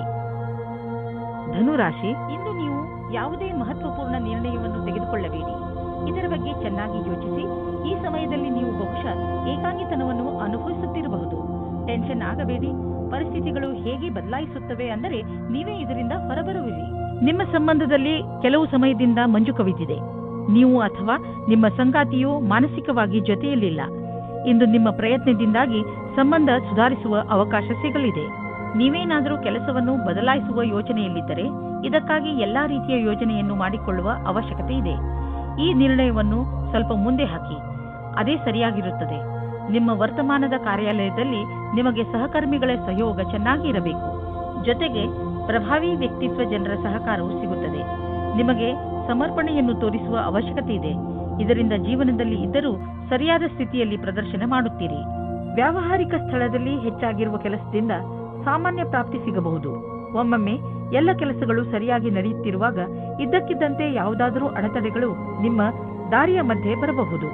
ಧನುರಾಶಿ, ಇಂದು ನೀವು ಯಾವುದೇ ಮಹತ್ವಪೂರ್ಣ ನಿರ್ಣಯವನ್ನು ತೆಗೆದುಕೊಳ್ಳಬೇಡಿ. ಇದರ ಬಗ್ಗೆ ಚೆನ್ನಾಗಿ ಯೋಚಿಸಿ. ಈ ಸಮಯದಲ್ಲಿ ನೀವು ಬಹುಶಃ ಏಕಾಂಗಿತನವನ್ನು ಅನುಭವಿಸುತ್ತಿರಬಹುದು. ಟೆನ್ಷನ್ ಆಗಬೇಡಿ. ಪರಿಸ್ಥಿತಿಗಳು ಹೇಗೆ ಬದಲಾಯಿಸುತ್ತವೆ ಅಂದರೆ ನೀವೇ ಇದರಿಂದ ಹೊರಬರುವಿರಿ. ನಿಮ್ಮ ಸಂಬಂಧದಲ್ಲಿ ಕೆಲವು ಸಮಯದಿಂದ ಮಂಜು ಕವಿದಿದೆ. ನೀವು ಅಥವಾ ನಿಮ್ಮ ಸಂಗಾತಿಯು ಮಾನಸಿಕವಾಗಿ ಜೊತೆಯಲ್ಲಿಲ್ಲ. ಇಂದು ನಿಮ್ಮ ಪ್ರಯತ್ನದಿಂದಾಗಿ ಸಂಬಂಧ ಸುಧಾರಿಸುವ ಅವಕಾಶ ಸಿಗಲಿದೆ. ನೀವೇನಾದರೂ ಕೆಲಸವನ್ನು ಬದಲಾಯಿಸುವ ಯೋಚನೆಯಲ್ಲಿದ್ದರೆ ಇದಕ್ಕಾಗಿ ಎಲ್ಲಾ ರೀತಿಯ ಯೋಜನೆಯನ್ನು ಮಾಡಿಕೊಳ್ಳುವ ಅವಶ್ಯಕತೆ ಇದೆ. ಈ ನಿರ್ಣಯವನ್ನು ಸ್ವಲ್ಪ ಮುಂದೆ ಹಾಕಿ, ಅದೇ ಸರಿಯಾಗಿರುತ್ತದೆ. ನಿಮ್ಮ ವರ್ತಮಾನದ ಕಾರ್ಯಾಲಯದಲ್ಲಿ ನಿಮಗೆ ಸಹಕರ್ಮಿಗಳ ಸಹಯೋಗ ಚೆನ್ನಾಗಿ ಇರಬೇಕು. ಜೊತೆಗೆ ಪ್ರಭಾವಿ ವ್ಯಕ್ತಿತ್ವ ಜನರ ಸಹಕಾರವು ಸಿಗುತ್ತದೆ. ನಿಮಗೆ ಸಮರ್ಪಣೆಯನ್ನು ತೋರಿಸುವ ಅವಶ್ಯಕತೆ ಇದೆ. ಇದರಿಂದ ಜೀವನದಲ್ಲಿ ಇದ್ದರೂ ಸರಿಯಾದ ಸ್ಥಿತಿಯಲ್ಲಿ ಪ್ರದರ್ಶನ ಮಾಡುತ್ತೀರಿ. ವ್ಯಾವಹಾರಿಕ ಸ್ಥಳದಲ್ಲಿ ಹೆಚ್ಚಾಗಿರುವ ಕೆಲಸದಿಂದ ಸಾಮಾನ್ಯ ಪ್ರಾಪ್ತಿ ಸಿಗಬಹುದು. ಒಮ್ಮೊಮ್ಮೆ ಎಲ್ಲ ಕೆಲಸಗಳು ಸರಿಯಾಗಿ ನಡೆಯುತ್ತಿರುವಾಗ ಇದ್ದಕ್ಕಿದ್ದಂತೆ ಯಾವುದಾದರೂ ಅಡೆತಡೆಗಳು ನಿಮ್ಮ ದಾರಿಯ ಮಧ್ಯೆ ಬರಬಹುದು.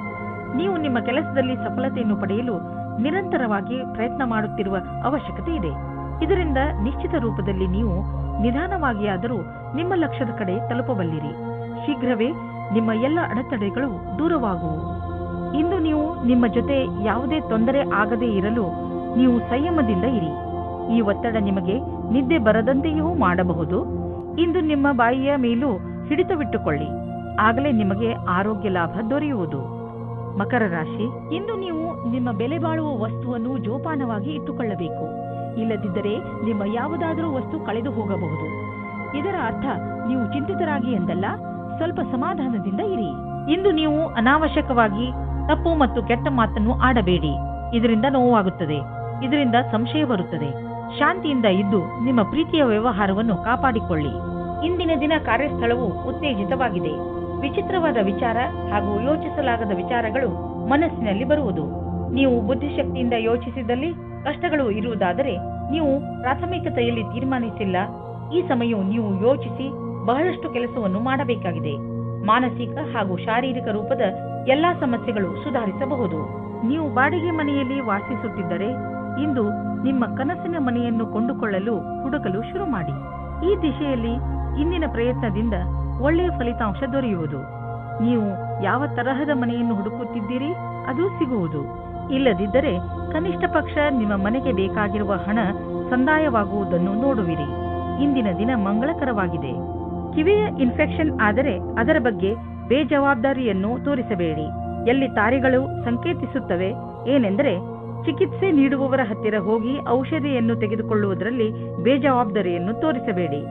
ನೀವು ನಿಮ್ಮ ಕೆಲಸದಲ್ಲಿ ಸಫಲತೆಯನ್ನು ಪಡೆಯಲು ನಿರಂತರವಾಗಿ ಪ್ರಯತ್ನ ಮಾಡುತ್ತಿರುವ ಅವಶ್ಯಕತೆ ಇದೆ. ಇದರಿಂದ ನಿಶ್ಚಿತ ರೂಪದಲ್ಲಿ ನೀವು ನಿಧಾನವಾಗಿಯಾದರೂ ನಿಮ್ಮ ಲಕ್ಷ್ಯದ ಕಡೆ ತಲುಪಬಲ್ಲಿರಿ. ಶೀಘ್ರವೇ ನಿಮ್ಮ ಎಲ್ಲ ಅಡೆತಡೆಗಳು ದೂರವಾಗುವು. ಇಂದು ನೀವು ನಿಮ್ಮ ಜೊತೆ ಯಾವುದೇ ತೊಂದರೆ ಆಗದೇ ಇರಲು ನೀವು ಸಂಯಮದಿಂದ ಇರಿ. ಈ ಒತ್ತಡ ನಿಮಗೆ ನಿದ್ದೆ ಬರದಂತೆಯೂ ಮಾಡಬಹುದು. ಇಂದು ನಿಮ್ಮ ಬಾಯಿಯ ಮೇಲೂ ಹಿಡಿತವಿಟ್ಟುಕೊಳ್ಳಿ. ಆಗಲೇ ನಿಮಗೆ ಆರೋಗ್ಯ ಲಾಭ ದೊರೆಯುವುದು. ಮಕರ ರಾಶಿ, ಇಂದು ನೀವು ನಿಮ್ಮ ಬೆಲೆ ಬಾಳುವ ವಸ್ತುವನ್ನು ಜೋಪಾನವಾಗಿ ಇಟ್ಟುಕೊಳ್ಳಬೇಕು. ಇಲ್ಲದಿದ್ದರೆ ನಿಮ್ಮ ಯಾವುದಾದರೂ ವಸ್ತು ಕಳೆದು ಹೋಗಬಹುದು. ಇದರ ಅರ್ಥ ನೀವು ಚಿಂತಿತರಾಗಿ ಎಂದಲ್ಲ, ಸ್ವಲ್ಪ ಸಮಾಧಾನದಿಂದ ಇರಿ. ಇಂದು ನೀವು ಅನಾವಶ್ಯಕವಾಗಿ ತಪ್ಪು ಮತ್ತು ಕೆಟ್ಟ ಮಾತನ್ನು ಆಡಬೇಡಿ. ಇದರಿಂದ ನೋವಾಗುತ್ತದೆ, ಇದರಿಂದ ಸಂಶಯ ಬರುತ್ತದೆ. ಶಾಂತಿಯಿಂದ ಇದ್ದು ನಿಮ್ಮ ಪ್ರೀತಿಯ ವ್ಯವಹಾರವನ್ನು ಕಾಪಾಡಿಕೊಳ್ಳಿ. ಇಂದಿನ ದಿನ ಕಾರ್ಯಸ್ಥಳವು ಉತ್ತೇಜಿತವಾಗಿದೆ. ವಿಚಿತ್ರವಾದ ವಿಚಾರ ಹಾಗೂ ಯೋಚಿಸಲಾಗದ ವಿಚಾರಗಳು ಮನಸ್ಸಿನಲ್ಲಿ ಬರುವುದು. ನೀವು ಬುದ್ಧಿಶಕ್ತಿಯಿಂದ ಯೋಚಿಸಿದಲ್ಲಿ ಕಷ್ಟಗಳು ಇರುವುದಾದರೆ ನೀವು ಪ್ರಾಥಮಿಕತೆಯಲ್ಲಿ ತೀರ್ಮಾನಿಸಿಲ್ಲ. ಈ ಸಮಯವು ನೀವು ಯೋಚಿಸಿ ಬಹಳಷ್ಟು ಕೆಲಸವನ್ನು ಮಾಡಬೇಕಾಗಿದೆ. ಮಾನಸಿಕ ಹಾಗೂ ಶಾರೀರಿಕ ರೂಪದ ಎಲ್ಲಾ ಸಮಸ್ಯೆಗಳು ಸುಧಾರಿಸಬಹುದು. ನೀವು ಬಾಡಿಗೆ ಮನೆಯಲ್ಲಿ ವಾಸಿಸುತ್ತಿದ್ದರೆ ಇಂದು ನಿಮ್ಮ ಕನಸಿನ ಮನೆಯನ್ನು ಕೊಂಡುಕೊಳ್ಳಲು ಹುಡುಕಲು ಶುರು ಮಾಡಿ. ಈ ದಿಶೆಯಲ್ಲಿ ಇಂದಿನ ಪ್ರಯತ್ನದಿಂದ ಒಳ್ಳೆಯ ಫಲಿತಾಂಶ ದೊರೆಯುವುದು. ನೀವು ಯಾವ ತರಹದ ಮನೆಯನ್ನು ಹುಡುಕುತ್ತಿದ್ದೀರಿ ಅದು ಸಿಗುವುದು. ಇಲ್ಲದಿದ್ದರೆ ಕನಿಷ್ಠ ಪಕ್ಷ ನಿಮ್ಮ ಮನೆಗೆ ಬೇಕಾಗಿರುವ ಹಣ ಸಂದಾಯವಾಗುವುದನ್ನು ನೋಡುವಿರಿ. ಇಂದಿನ ದಿನ ಮಂಗಳಕರವಾಗಿದೆ. ಕಿವಿಯ ಇನ್ಫೆಕ್ಷನ್ ಆದರೆ ಅದರ ಬಗ್ಗೆ ಬೇಜವಾಬ್ದಾರಿಯನ್ನು ತೋರಿಸಬೇಡಿ. ಎಲ್ಲಿ ತಾರೆಗಳು ಸಂಕೇತಿಸುತ್ತವೆ ಏನೆಂದರೆ ಚಿಕಿತ್ಸೆ ನೀಡುವವರ ಹತ್ತಿರ ಹೋಗಿ ಔಷಧಿಯನ್ನು ತೆಗೆದುಕೊಳ್ಳುವುದರಲ್ಲಿ ಬೇಜವಾಬ್ದಾರಿಯನ್ನು ತೋರಿಸಬೇಡಿ.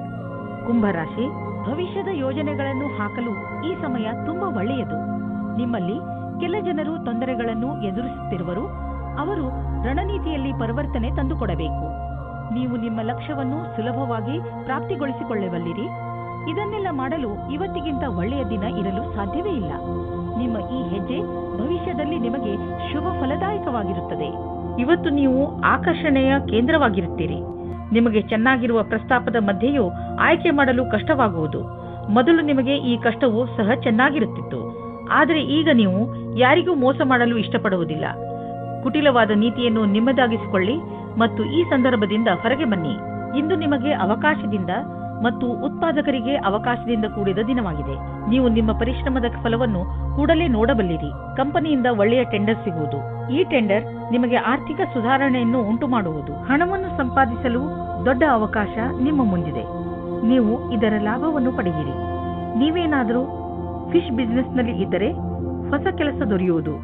ಕುಂಭರಾಶಿ, ಭವಿಷ್ಯದ ಯೋಜನೆಗಳನ್ನು ಹಾಕಲು ಈ ಸಮಯ ತುಂಬಾ ಒಳ್ಳೆಯದು. ನಿಮ್ಮಲ್ಲಿ ಕೆಲ ಜನರು ತೊಂದರೆಗಳನ್ನು ಎದುರಿಸುತ್ತಿರುವರು. ಅವರು ರಣನೀತಿಯಲ್ಲಿ ಪರಿವರ್ತನೆ ತಂದುಕೊಡಬೇಕು. ನೀವು ನಿಮ್ಮ ಲಕ್ಷ್ಯವನ್ನು ಸುಲಭವಾಗಿ ಪ್ರಾಪ್ತಿಗೊಳಿಸಿಕೊಳ್ಳಬಲ್ಲಿರಿ. ಇದನ್ನೆಲ್ಲ ಮಾಡಲು ಇವತ್ತಿಗಿಂತ ಒಳ್ಳೆಯ ದಿನ ಇರಲು ಸಾಧ್ಯವೇ ಇಲ್ಲ. ನಿಮ್ಮ ಈ ಹೆಜ್ಜೆ ಭವಿಷ್ಯದಲ್ಲಿ ನಿಮಗೆ ಶುಭ ಫಲದಾಯಕವಾಗಿರುತ್ತದೆ. ಇವತ್ತು ನೀವು ಆಕರ್ಷಣೆಯ ಕೇಂದ್ರವಾಗಿರುತ್ತೀರಿ. ನಿಮಗೆ ಚೆನ್ನಾಗಿರುವ ಪ್ರಸ್ತಾಪದ ಮಧ್ಯೆಯೂ ಆಯ್ಕೆ ಮಾಡಲು ಕಷ್ಟವಾಗುವುದು. ಮೊದಲು ನಿಮಗೆ ಈ ಕಷ್ಟವು ಸಹ ಚೆನ್ನಾಗಿರುತ್ತಿತ್ತು, ಆದರೆ ಈಗ ನೀವು ಯಾರಿಗೂ ಮೋಸ ಮಾಡಲು ಇಷ್ಟಪಡುವುದಿಲ್ಲ. ಕುಟಿಲವಾದ ನೀತಿಯನ್ನು ನಿಮ್ಮದಾಗಿಸಿಕೊಳ್ಳಿ ಮತ್ತು ಈ ಸಂದರ್ಭದಿಂದ ಹೊರಗೆ ಬನ್ನಿ. ಇಂದು ನಿಮಗೆ ಅವಕಾಶದಿಂದ ಮತ್ತು ಉತ್ಪಾದಕರಿಗೆ ಅವಕಾಶದಿಂದ ಕೂಡಿದ ದಿನವಾಗಿದೆ. ನೀವು ನಿಮ್ಮ ಪರಿಶ್ರಮದ ಫಲವನ್ನು ಕೂಡಲೇ ನೋಡಬಲ್ಲಿರಿ. ಕಂಪನಿಯಿಂದ ಒಳ್ಳೆಯ ಟೆಂಡರ್ ಸಿಗುವುದು. ಈ ಟೆಂಡರ್ ನಿಮಗೆ ಆರ್ಥಿಕ ಸುಧಾರಣೆಯನ್ನು ಉಂಟು ಮಾಡುವುದು. ಹಣವನ್ನು ಸಂಪಾದಿಸಲು ದೊಡ್ಡ ಅವಕಾಶ ನಿಮ್ಮ ಮುಂದಿದೆ. ನೀವು ಇದರ ಲಾಭವನ್ನು ಪಡೆಯಿರಿ. ನೀವೇನಾದರೂ ಫಿಶ್ ಬಿಸಿನೆಸ್ನಲ್ಲಿ ಇದ್ದರೆ ಹೊಸ ಕೆಲಸ ದೊರೆಯುವುದು.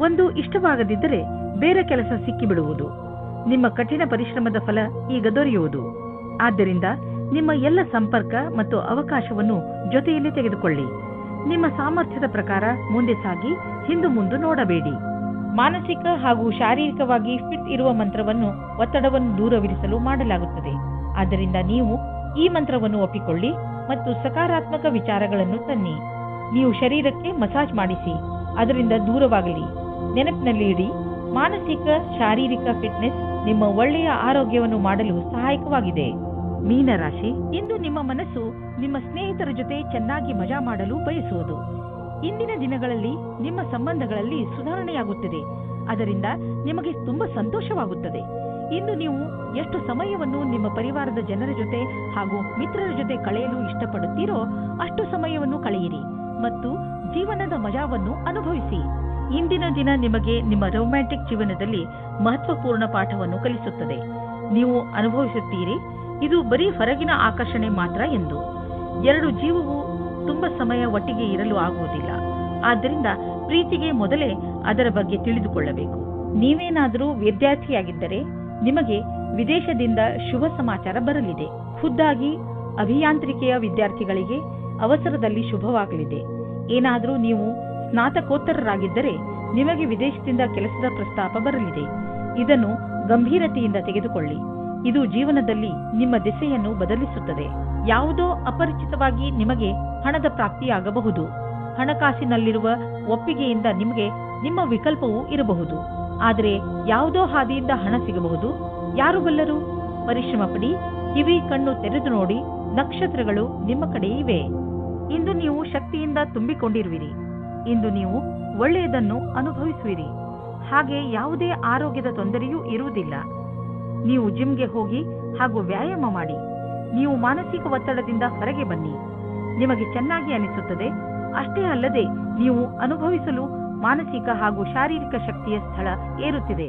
ಒಂದು ಇಷ್ಟವಾಗದಿದ್ದರೆ ಬೇರೆ ಕೆಲಸ ಸಿಕ್ಕಿಬಿಡುವುದು. ನಿಮ್ಮ ಕಠಿಣ ಪರಿಶ್ರಮದ ಫಲ ಈಗ ದೊರೆಯುವುದು. ಆದ್ದರಿಂದ ನಿಮ್ಮ ಎಲ್ಲ ಸಂಪರ್ಕ ಮತ್ತು ಅವಕಾಶವನ್ನು ಜೊತೆಯಲ್ಲಿ ತೆಗೆದುಕೊಳ್ಳಿ. ನಿಮ್ಮ ಸಾಮರ್ಥ್ಯದ ಪ್ರಕಾರ ಮುಂದೆ ಸಾಗಿ ಹಿಂದು ಮುಂದೆ ನೋಡಬೇಡಿ. ಮಾನಸಿಕ ಹಾಗೂ ಶಾರೀರಿಕವಾಗಿ ಫಿಟ್ ಇರುವ ಮಂತ್ರವನ್ನು ಒತ್ತಡವನ್ನು ದೂರವಿರಿಸಲು ಮಾಡಲಾಗುತ್ತದೆ. ಆದ್ದರಿಂದ ನೀವು ಈ ಮಂತ್ರವನ್ನು ಒಪ್ಪಿಕೊಳ್ಳಿ ಮತ್ತು ಸಕಾರಾತ್ಮಕ ವಿಚಾರಗಳನ್ನು ತನ್ನಿ. ನೀವು ಶರೀರಕ್ಕೆ ಮಸಾಜ್ ಮಾಡಿಸಿ, ಅದರಿಂದ ದೂರವಾಗಲಿ. ನೆನಪಿನಲ್ಲಿ ಇಡಿ, ಮಾನಸಿಕ ಶಾರೀರಿಕ ಫಿಟ್ನೆಸ್ ನಿಮ್ಮ ಒಳ್ಳೆಯ ಆರೋಗ್ಯವನ್ನು ಮಾಡಲು ಸಹಾಯಕವಾಗಿದೆ. ಮೀನರಾಶಿ, ಇಂದು ನಿಮ್ಮ ಮನಸ್ಸು ನಿಮ್ಮ ಸ್ನೇಹಿತರ ಜೊತೆ ಚೆನ್ನಾಗಿ ಮಜಾ ಮಾಡಲು ಬಯಸುವುದು. ಇಂದಿನ ದಿನಗಳಲ್ಲಿ ನಿಮ್ಮ ಸಂಬಂಧಗಳಲ್ಲಿ ಸುಧಾರಣೆಯಾಗುತ್ತದೆ. ಅದರಿಂದ ನಿಮಗೆ ತುಂಬಾ ಸಂತೋಷವಾಗುತ್ತದೆ. ಇಂದು ನೀವು ಎಷ್ಟು ಸಮಯವನ್ನು ನಿಮ್ಮ ಪರಿವಾರದ ಜನರ ಜೊತೆ ಹಾಗೂ ಮಿತ್ರರ ಜೊತೆ ಕಳೆಯಲು ಇಷ್ಟಪಡುತ್ತೀರೋ ಅಷ್ಟು ಸಮಯವನ್ನು ಕಳೆಯಿರಿ ಮತ್ತು ಜೀವನದ ಮಜಾವನ್ನು ಅನುಭವಿಸಿ. ಇಂದಿನ ದಿನ ನಿಮಗೆ ನಿಮ್ಮ ರೊಮ್ಯಾಂಟಿಕ್ ಜೀವನದಲ್ಲಿ ಮಹತ್ವಪೂರ್ಣ ಪಾಠವನ್ನು ಕಲಿಸುತ್ತದೆ. ನೀವು ಅನುಭವಿಸುತ್ತೀರಿ, ಇದು ಬರೀ ಹೊರಗಿನ ಆಕರ್ಷಣೆ ಮಾತ್ರ ಎಂದು. ಎರಡು ಜೀವವು ತುಂಬಾ ಸಮಯ ಒಟ್ಟಿಗೆ ಇರಲು ಆಗುವುದಿಲ್ಲ. ಆದ್ದರಿಂದ ಪ್ರೀತಿಗೆ ಮೊದಲೇ ಅದರ ಬಗ್ಗೆ ತಿಳಿದುಕೊಳ್ಳಬೇಕು. ನೀವೇನಾದರೂ ವಿದ್ಯಾರ್ಥಿಯಾಗಿದ್ದರೆ ನಿಮಗೆ ವಿದೇಶದಿಂದ ಶುಭ ಸಮಾಚಾರ ಬರಲಿದೆ. ಖುದ್ದಾಗಿ ಅಭಿಯಾಂತ್ರಿಕೆಯ ವಿದ್ಯಾರ್ಥಿಗಳಿಗೆ ಅವಸರದಲ್ಲಿ ಶುಭವಾಗಲಿದೆ. ಏನಾದರೂ ನೀವು ಸ್ನಾತಕೋತ್ತರರಾಗಿದ್ದರೆ ನಿಮಗೆ ವಿದೇಶದಿಂದ ಕೆಲಸದ ಪ್ರಸ್ತಾಪ ಬರಲಿದೆ. ಇದನ್ನು ಗಂಭೀರತೆಯಿಂದ ತೆಗೆದುಕೊಳ್ಳಿ. ಇದು ಜೀವನದಲ್ಲಿ ನಿಮ್ಮ ದಿಸೆಯನ್ನು ಬದಲಿಸುತ್ತದೆ. ಯಾವುದೋ ಅಪರಿಚಿತವಾಗಿ ನಿಮಗೆ ಹಣದ ಪ್ರಾಪ್ತಿಯಾಗಬಹುದು. ಹಣಕಾಸಿನಲ್ಲಿರುವ ಒಪ್ಪಿಗೆಯಿಂದ ನಿಮಗೆ ನಿಮ್ಮ ವಿಕಲ್ಪವೂ ಇರಬಹುದು. ಆದರೆ ಯಾವುದೋ ಹಾದಿಯಿಂದ ಹಣ ಸಿಗಬಹುದು. ಯಾರು ಬಲ್ಲರು? ಪರಿಶ್ರಮ ಪಡಿ, ಕಿವಿ ಕಣ್ಣು ತೆರೆದು ನೋಡಿ, ನಕ್ಷತ್ರಗಳು ನಿಮ್ಮ ಕಡೆ ಇವೆ. ಇಂದು ನೀವು ಶಕ್ತಿಯಿಂದ ತುಂಬಿಕೊಂಡಿರುವಿರಿ. ಇಂದು ನೀವು ಒಳ್ಳೆಯದನ್ನು ಅನುಭವಿಸುವಿರಿ. ಹಾಗೆ ಯಾವುದೇ ಆರೋಗ್ಯದ ತೊಂದರೆಯೂ ಇರುವುದಿಲ್ಲ. ನೀವು ಜಿಮ್ಗೆ ಹೋಗಿ ಹಾಗೂ ವ್ಯಾಯಾಮ ಮಾಡಿ. ನೀವು ಮಾನಸಿಕ ಒತ್ತಡದಿಂದ ಹೊರಗೆ ಬನ್ನಿ. ನಿಮಗೆ ಚೆನ್ನಾಗಿ ಅನಿಸುತ್ತದೆ. ಅಷ್ಟೇ ಅಲ್ಲದೆ ನೀವು ಅನುಭವಿಸಲು ಮಾನಸಿಕ ಹಾಗೂ ಶಾರೀರಿಕ ಶಕ್ತಿಯ ಸ್ಥಳ ಏರುತ್ತಿದೆ.